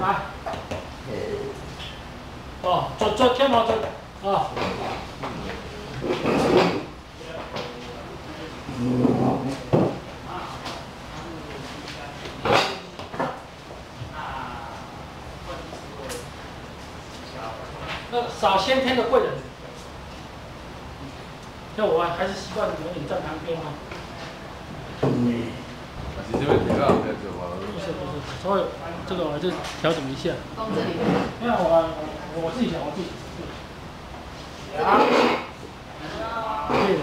来。哦，做天毛针啊。那少先天的贵人，像我还是习惯有点站旁边啊。是这边调啊，不要做啊。不是，稍微这个我就调整一下。放这里。因为我自己讲，我自己。啊。对的。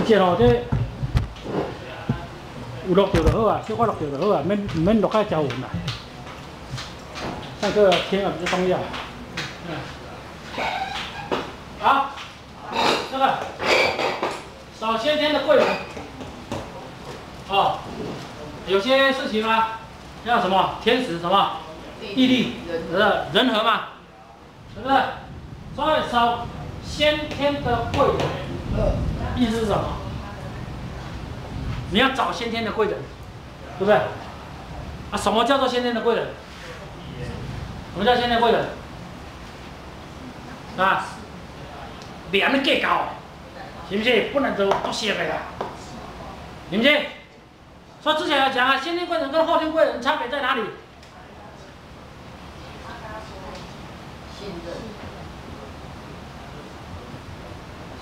这吼，这有录到就好啊，小可录到就好啊，免录太条纹啦。上课听啊比较重要。好，这个少先天的贵人。哦，有些事情啊，像什么天时什么地利人和嘛，是不是？所以少先天的贵人。意思是什么？你要找先天的贵人，对不对？啊，什么叫做先天的贵人？什么叫先天贵人？啊，脸的计较，是不是？不能做不写的啦，信不信？所以之前有讲啊，先天贵人跟后天贵人差别在哪里？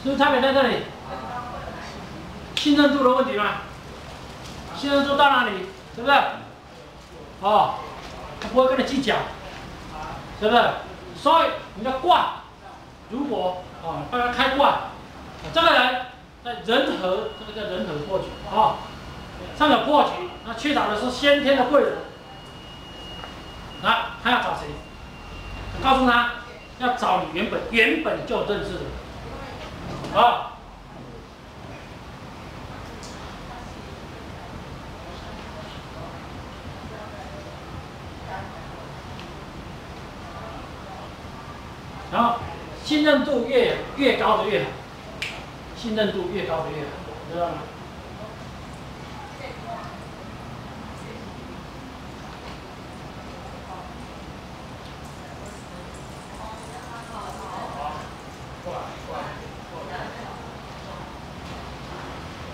是不是差别在这里？信任度的问题嘛，信任度到哪里，对不对？哦，他不会跟你计较，对不对？所以你的卦，如果帮他开卦，这个人在人和，这个叫人和破局啊，上有破局，那缺少的是先天的贵人，那他要找谁？告诉他要找你原本就认识的，啊。然后信任度越高的越好，信任度越高的越好，知道吗？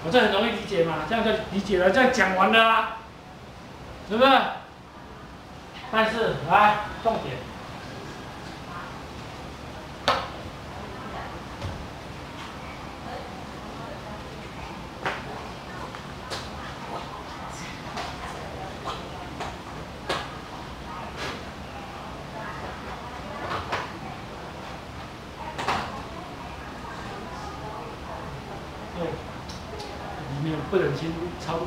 我这很容易理解嘛，这样就理解了，这样讲完了啊，是不是？但是来重点。里面不忍心超度，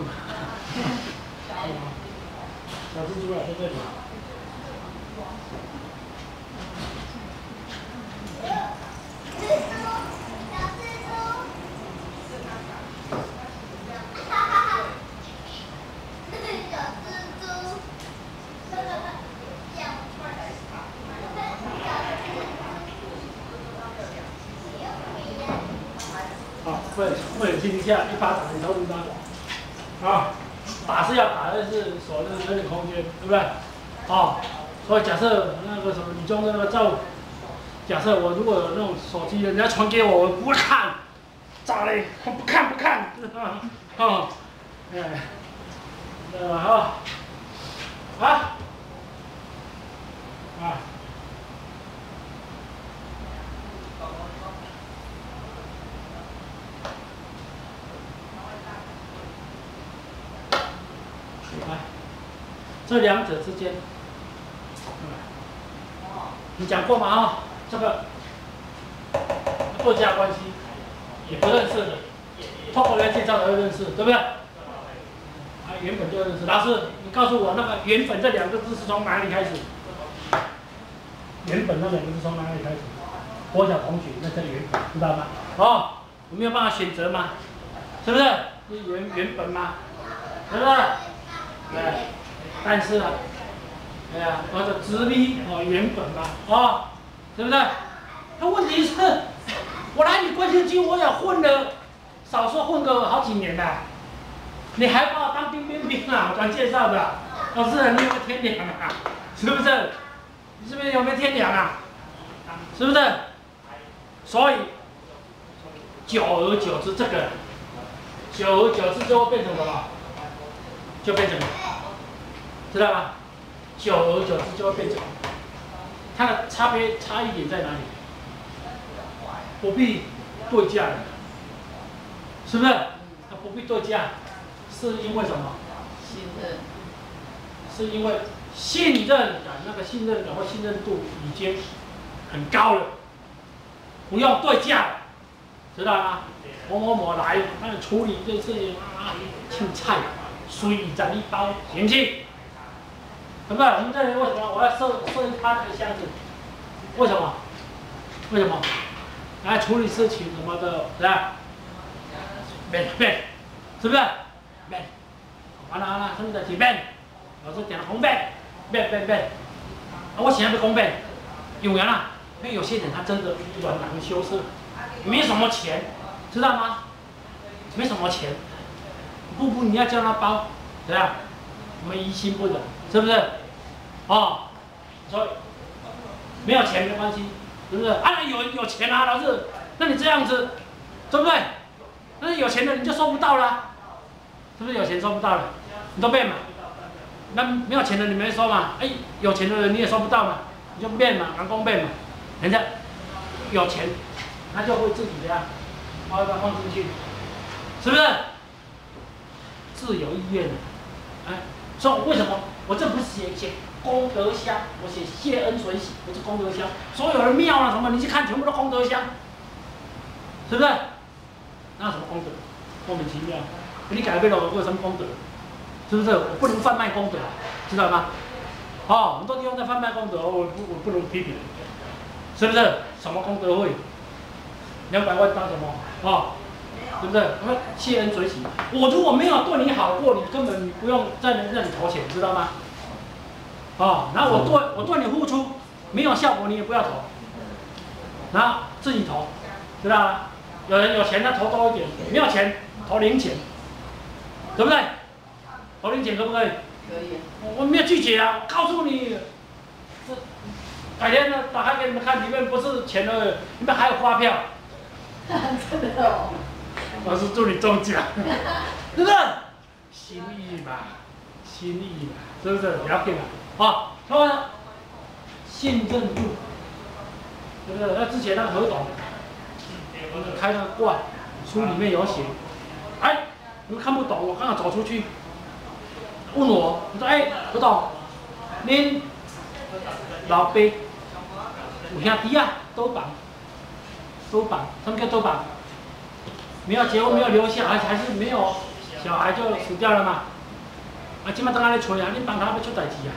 小蜘蛛啊，在这里。不忍心一下一巴掌你超度他，啊，打是要打的是所谓的人脸空间，对不对？哦，所以假设那个什么李忠的那个照，假设我如果有那种手机，人家传给我，我不会看，咋嘞？不看，哦，哎，好，啊，啊。来，这两者之间，你讲过吗？啊，这个作家关系也不认识的，透过人介绍才会认识，对不对？原本就认识。老师，你告诉我那个“原本”这两个字是从哪里开始？原本那两个字从哪里开始？国小同学，那叫原本，知道吗？哦，我没有办法选择嘛，是不是？是原本嘛，是不是？对，但是啊，哎呀，或者直逼哦原本嘛，哦，对不对？那问题是，我来你关键区我也混了，少说混个好几年了，你还把我当冰冰冰啊？转介绍的，老师你有没有天良啊？是不是？你是不是有没有天良啊？是不是？所以，久而久之，这个，久而久之就会变成什么？就变成，知道吗？久而久之就会变成，它的差异点在哪里？不必对价的，是不是？它不必对价，是因为什么？信任。是因为信任感，那个信任感或信任度已经很高了，不用对价了，知道吗？某某某来，帮你处理这事情啊，青菜水20包，行不行？对不对？我们这里为什么我要设他这个箱子？为什么？为什么？来处理事情什么的，是吧？免，是不是？免，完了，什么的是免。老师点了红免，我想要不公免，有人啊，因为有些人他真的软囊羞涩，没什么钱，知道吗？没什么钱，步步你要叫他包，怎样？我们疑心不忍，是不是？哦，所以没有钱没关系，是不是？啊，有钱啊，老师，那你这样子，对不对？那有钱的你就收不到了，是不是有钱收不到了？你都变嘛？那没有钱的你没收嘛？哎，有钱的人你也收不到嘛？你就变嘛，人工变嘛。人家有钱，他就会自己这样，把它放进去，是不是？自有意愿的，哎，所以为什么我这不是写功德箱，我写谢恩水洗，不是功德箱。所有的庙啊什么，你去看全部都功德箱，是不是？那什么功德？莫名其妙，你改变了我有什么功德？是不是？我不能贩卖功德，知道吗？哦，很多地方在贩卖功德，我不能批评，是不是？什么功德会？200万当什么？哦，对不对？我们谢恩水洗。我如果没有对你好过，你根本不用在那里投钱，知道吗？哦，然后我对你付出没有效果，你也不要投，然后自己投，知道吗？有人有钱他投多一点，没有钱投0钱，对不对？投0钱可不可以？可以。我没有拒绝啊，我告诉你，这改天呢打开给你们看，里面不是钱而已，里面还有发票。真的哦。老师祝你中奖，是不是？心意嘛，心意嘛，是不是？不要紧啊，好，说信任度，对不对？那之前那个合同，我们开那个卦，书里面有写，哎，你们看不懂，我刚好走出去。问我说：“哎，何董，恁老爸有兄弟啊？多棒？什么叫多棒？没有结婚，没有留下，还是没有小孩就死掉了嘛？啊，今麦等下咧催啊，恁帮他要出代志啊？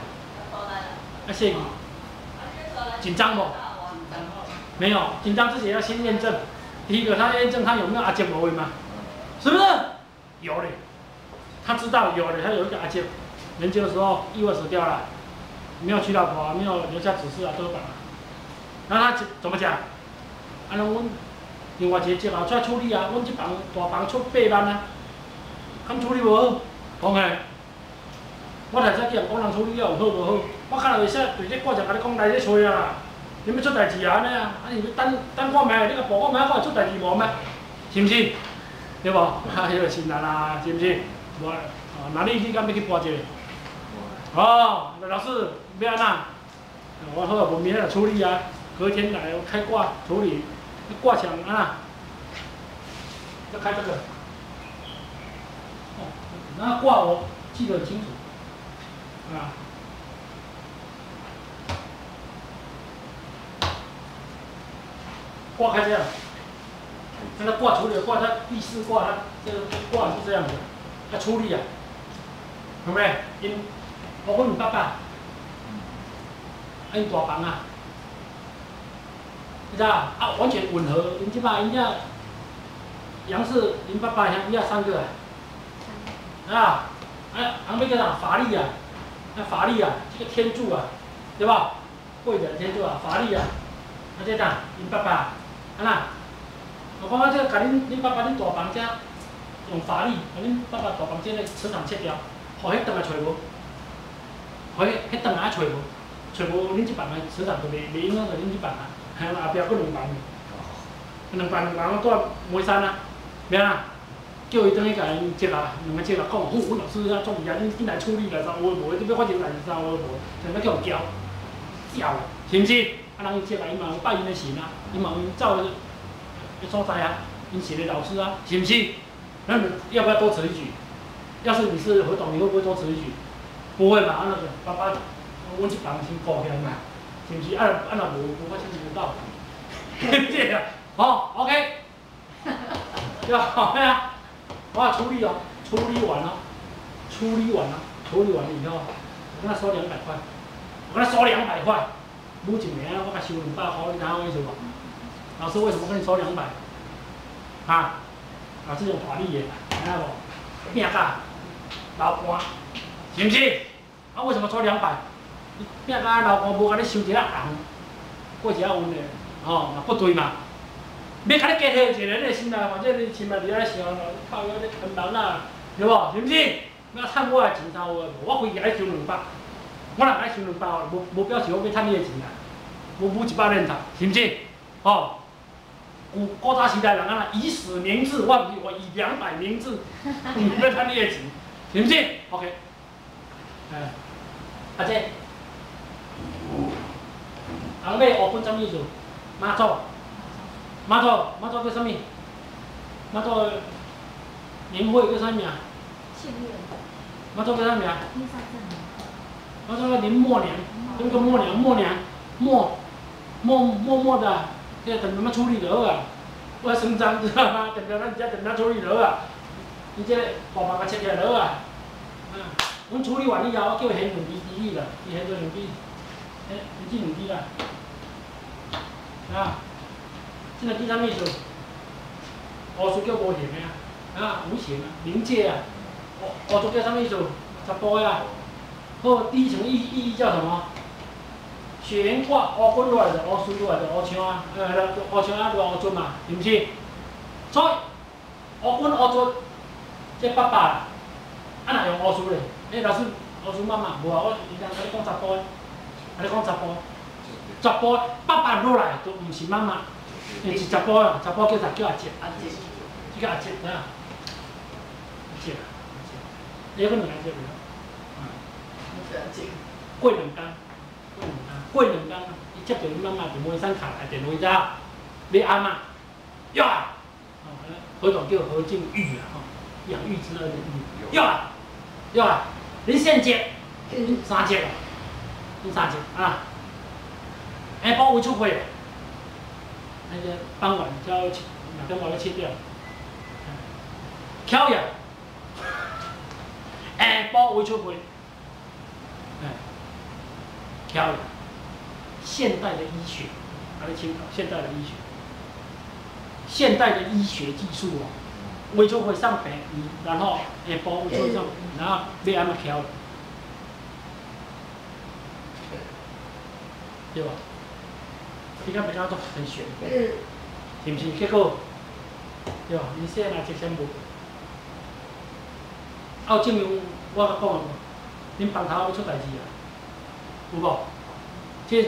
啊，谢你，紧张不？没有，紧张之前要先验证。第一个，他验证他有没有阿杰无嘛？是不是？有嘞。”他知道有的，他有一个阿姐，研究的时候意外死掉了，没有娶老婆啊，没有留下子嗣啊，都绑了。然后他怎么讲？啊，那阮另外一个姐后出来处理啊，阮这房大房出8万啊，敢处理无好？讲诶，我才使去人讲人处理了有好无好？我看到会使对这挂上甲你讲来咧催啊，你要出代志啊安尼啊？啊，你等看卖，你甲报我卖，看出代志无咩？是毋是？对无？啊，迄个是难啦，是毋是？无，哦，那你敢要去拨一个？哦，老师要安那？我好，我明天来处理啊，隔天来开挂处理，挂墙安那？要开这个。哦，那挂我记得很清楚。啊。挂开这样，那个挂处理挂，它第4挂，它这个挂是这样的。要处理啊，有没有？因我问你爸爸，因大房啊，你知道啊？完全吻合，恁即摆因遐杨氏恁爸爸遐伊遐3个啊，人要叫啥？法力啊，法力啊，这个天柱啊，对吧？贵的天柱啊，法力啊，这啥？恁爸爸，那，我讲这甲恁爸爸恁大房遮用法力，甲恁爸爸大房间的磁场切掉，互迄顿也找无，互迄顿也找无，找无恁即房的磁场就袂影响到恁即房啊，还有后壁佫2房，2房我住梅山啊，咩啊？叫伊转去甲因接啊，2个接啊，讲，阮老师啊作弊啊，恁紧来处理啦，啥有诶无？你要发生代志啥有诶无？就要叫伊交，交，是毋是？啊，人伊接来，伊嘛有拜因诶神啊，伊嘛有走诶所在啊，因是诶老师啊，是毋是？那你要不要多此一举？要是你是何董，你会不会多此一举？不会嘛？啊，那个爸爸，阮即房先顾起来嘛，是毋是？啊，若无发生不到，对啊，好 ，OK， 要好呀。我处理哦，处理完了以后，我跟他收200块，我跟他收200块，每一年我甲收200块，你知影我意思无？老师为什么跟你收200？啊，老师有法律的，知影无？拼甲流汗，是毋是？啊，为什么收200？你拼甲流汗，无甲你收100红，过1运的，哦，嘛不对嘛。要甲你加提一个，你的心内反正你心内伫遐想，靠我咧坑人啊，对无？是毋是？要趁我的钱差有诶无？我规日爱收200，我若爱收200，无表示我要趁你的钱啊，无100年头，是毋是？哦，古早时代人啊，以死明志，我以200明志，要趁你的钱，是毋是 ？OK， 阿姐，人要学分什么意思？妈祖。妈祖叫什么？妈祖年会叫什么名？妈祖叫什么名？妈祖叫林默娘，那个默娘，默的，这个等他们处理就好啊。我生章知道吗？等到咱遮等他处理就好啊。你这爸爸甲切起来就好啊。阮处理完以后，我叫伊现2支机去啦，伊现做2支，你这2支啦，啊。这个第三秘书，乌苏叫无形的啊，无形啊，冥界啊，乌苏叫啥秘书？查甫的啊。好，第一层意义叫什么？血缘卦，乌滚落来就乌苏落来就乌枪啊，乌枪啊，落乌尊嘛，是毋是？所以乌滚乌尊，这爸爸，啊哪用乌苏咧？老师，乌苏妈妈无啊，我以前甲你讲查甫的，甲你讲查甫，爸爸落来就毋是妈妈。是查甫啊，查甫叫啥？叫阿姐，这个阿姐，知影？阿姐，你有个2个姐袂？过2工，伊接到阮妈妈伫梅山卡来电话之后，你阿妈，要啊，何总叫何敬玉啊，养育之恩的育，要啊，恁先接，3节啊，恁3节啊，下晡为出会。那个傍晚就要2点钟要切掉，巧呀，下晡为出会，巧呀，现代的医学，来参考现代的医学，现代的医学技术哦，为出会上病院，然后下晡为出上，然后要安怎巧，对吧？你敢袂敢做很悬？是毋是？结果，对吧？你说若一千无，有证明我甲讲的无？恁房头要出代志啊？有无？这